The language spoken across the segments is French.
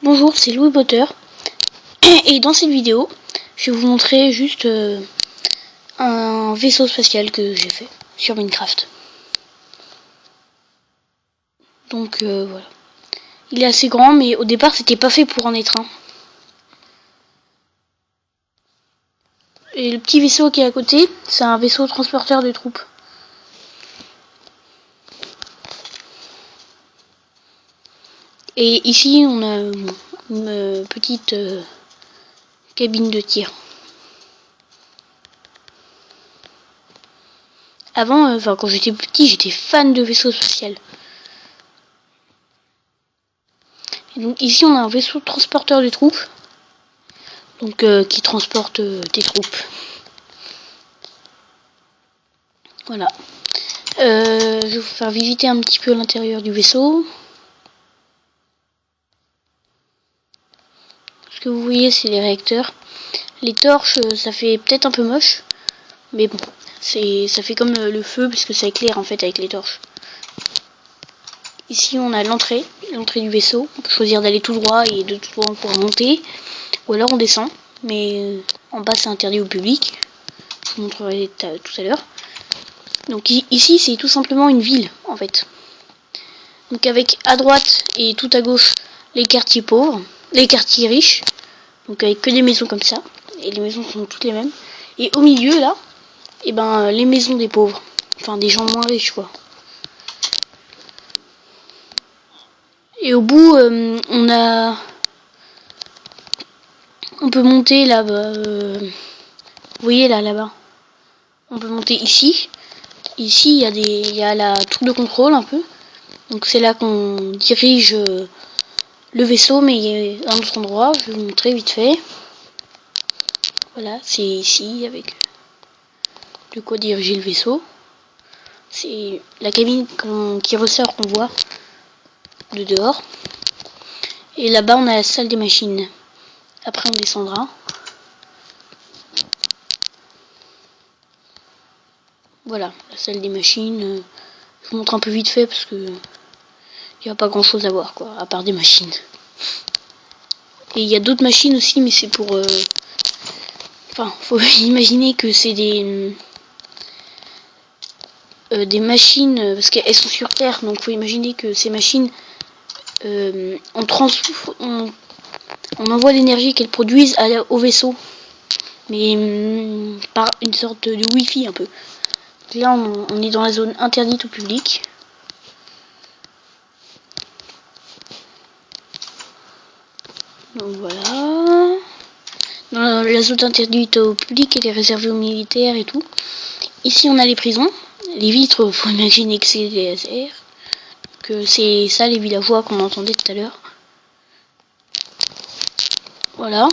Bonjour, c'est Louis Potter et dans cette vidéo, je vais vous montrer juste un vaisseau spatial que j'ai fait sur Minecraft. Donc voilà. Il est assez grand, mais au départ, c'était pas fait pour en être un. Et le petit vaisseau qui est à côté, c'est un vaisseau transporteur de troupes. Et ici, on a une petite cabine de tir. Avant, quand j'étais petit, j'étais fan de vaisseaux spatials. Et donc ici, on a un vaisseau transporteur de troupes, donc qui transporte des troupes. Voilà. Je vais vous faire visiter un petit peu l'intérieur du vaisseau. Ce que vous voyez, c'est les réacteurs. Les torches, ça fait peut-être un peu moche, mais bon, ça fait comme le feu, puisque ça éclaire en fait avec les torches. Ici, on a l'entrée du vaisseau. On peut choisir d'aller tout droit et de tout droit on pourra monter, ou alors on descend, mais en bas c'est interdit au public. Je vous montrerai tout à l'heure. Donc ici, c'est tout simplement une ville en fait. Donc avec à droite et tout à gauche les quartiers pauvres, les quartiers riches, donc avec que des maisons comme ça, et les maisons sont toutes les mêmes. Et au milieu là, et ben les maisons des pauvres, enfin des gens moins riches quoi. Et au bout, on peut monter là-bas. Vous voyez là-bas. On peut monter ici. Ici, il y a la tour de contrôle un peu. Donc c'est là qu'on dirige le vaisseau, mais à un autre endroit. Je vais vous montrer vite fait. Voilà, c'est ici avec de quoi diriger le vaisseau. C'est la cabine qui ressort qu'on voit de dehors. Et là-bas, on a la salle des machines. Après, on descendra. Voilà, la salle des machines. Je vous montre un peu vite fait parce que il n'y a pas grand chose à voir quoi, à part des machines. Et il y a d'autres machines aussi, mais c'est pour... Enfin, faut imaginer que c'est des machines, parce qu'elles sont sur Terre, donc faut imaginer que ces machines, on envoie l'énergie qu'elles produisent au vaisseau, mais par une sorte de Wi-Fi un peu. Donc là, on est dans la zone interdite au public. Donc voilà. Dans la zone interdite au public, elle est réservée aux militaires et tout. Ici, on a les prisons. Les vitres, faut imaginer que c'est des laser. Que c'est ça les villageois qu'on entendait tout à l'heure. Voilà.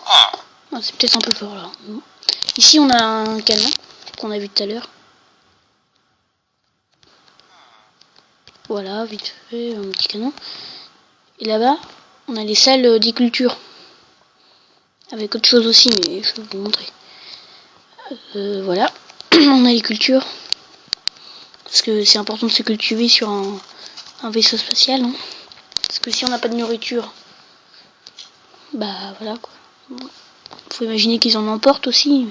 Ah, c'est peut-être un peu fort là. Ici, on a un canon qu'on a vu tout à l'heure. Voilà, vite fait, un petit canon. Et là-bas, on a les salles des cultures. Avec autre chose aussi, mais je vais vous montrer. Voilà, on a les cultures. Parce que c'est important de se cultiver sur un vaisseau spatial. Hein. Parce que si on n'a pas de nourriture, bah voilà quoi. Faut imaginer qu'ils en emportent aussi.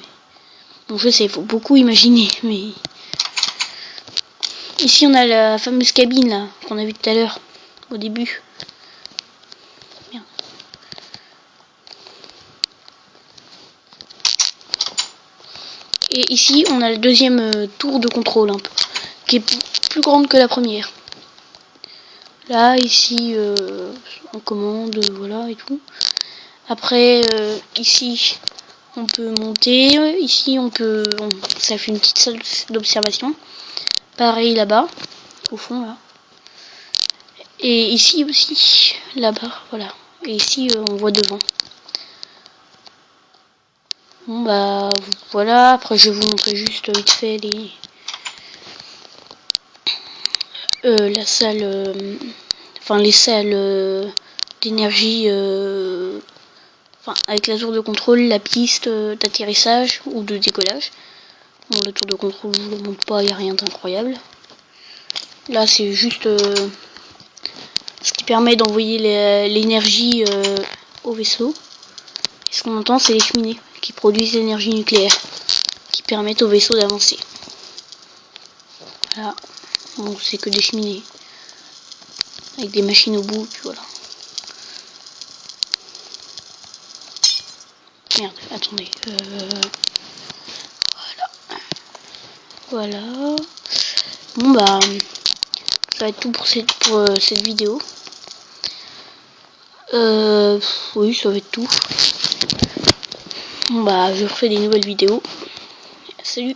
Bon, je sais, il faut beaucoup imaginer, mais... Ici, on a la fameuse cabine, là, qu'on a vue tout à l'heure, au début. Bien. Et ici, on a la deuxième tour de contrôle, un peu, qui est plus grande que la première. Là, ici, on commande, voilà, et tout. Après, ici, on peut monter. Ici, ça fait une petite salle d'observation. Pareil là-bas, au fond, là. Et ici aussi, là-bas, voilà. Et ici, on voit devant. Bon, bah, voilà. Après, je vais vous montrer juste vite fait la salle... Enfin, les salles d'énergie... Enfin, avec la tour de contrôle, la piste d'atterrissage ou de décollage. Bon, la tour de contrôle, je vous le montre pas, il n'y a rien d'incroyable. Là, c'est juste ce qui permet d'envoyer l'énergie au vaisseau. Et ce qu'on entend, c'est les cheminées qui produisent l'énergie nucléaire, qui permettent au vaisseau d'avancer. Voilà, bon, c'est que des cheminées, avec des machines au bout, puis voilà. Merde, attendez. Voilà. Bon bah, ça va être tout pour cette vidéo. Oui, ça va être tout. Bon bah, je refais des nouvelles vidéos. Salut.